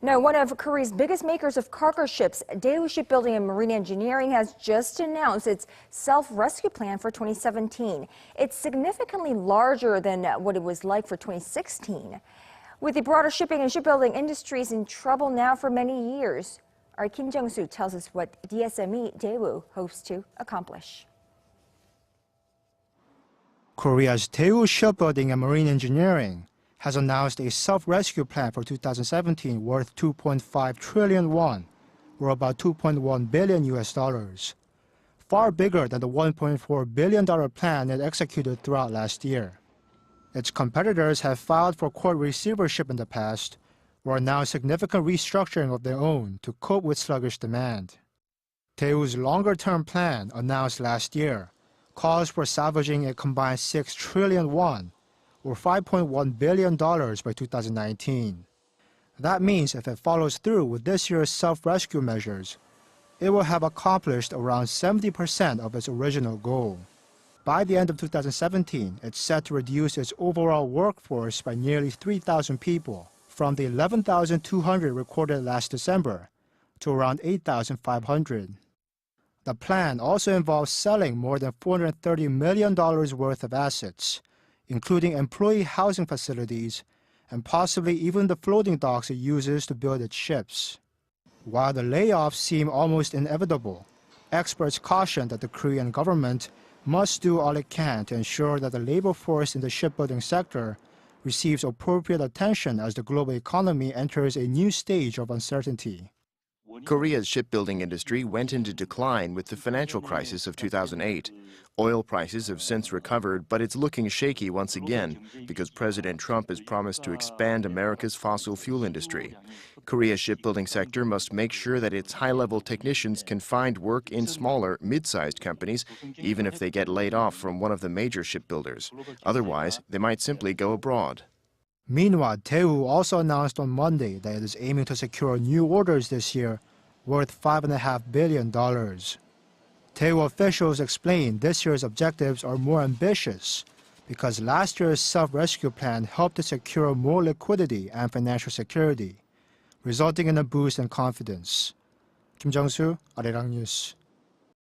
Now, one of Korea's biggest makers of cargo ships, Daewoo Shipbuilding and Marine Engineering, has just announced its self-rescue plan for 2017. It's significantly larger than what it was like for 2016. With the broader shipping and shipbuilding industries in trouble now for many years, our Kim Jung-soo tells us what DSME Daewoo hopes to accomplish. Korea's Daewoo Shipbuilding and Marine Engineering has announced a self-rescue plan for 2017 worth 2.5 trillion won, or about $2.1 billion, far bigger than the $1.4 billion plan it executed throughout last year. Its competitors have filed for court receivership in the past, or announced significant restructuring of their own to cope with sluggish demand. Daewoo's longer-term plan, announced last year, calls for salvaging a combined 6 trillion won, or $5.1 billion by 2019. That means if it follows through with this year's self-rescue measures, it will have accomplished around 70% of its original goal. By the end of 2017, it's set to reduce its overall workforce by nearly 3,000 people, from the 11,200 recorded last December to around 8,500. The plan also involves selling more than $430 million worth of assets, including employee housing facilities and possibly even the floating docks it uses to build its ships. While the layoffs seem almost inevitable, experts caution that the Korean government must do all it can to ensure that the labor force in the shipbuilding sector receives appropriate attention as the global economy enters a new stage of uncertainty. Korea's shipbuilding industry went into decline with the financial crisis of 2008. Oil prices have since recovered, but it's looking shaky once again because President Trump has promised to expand America's fossil fuel industry. Korea's shipbuilding sector must make sure that its high-level technicians can find work in smaller, mid-sized companies, even if they get laid off from one of the major shipbuilders. Otherwise, they might simply go abroad. Meanwhile, Daewoo also announced on Monday that it is aiming to secure new orders this year worth $5.5 billion. Daewoo officials explained this year's objectives are more ambitious because last year's self-rescue plan helped to secure more liquidity and financial security, resulting in a boost in confidence. Kim Jung-soo, Arirang News.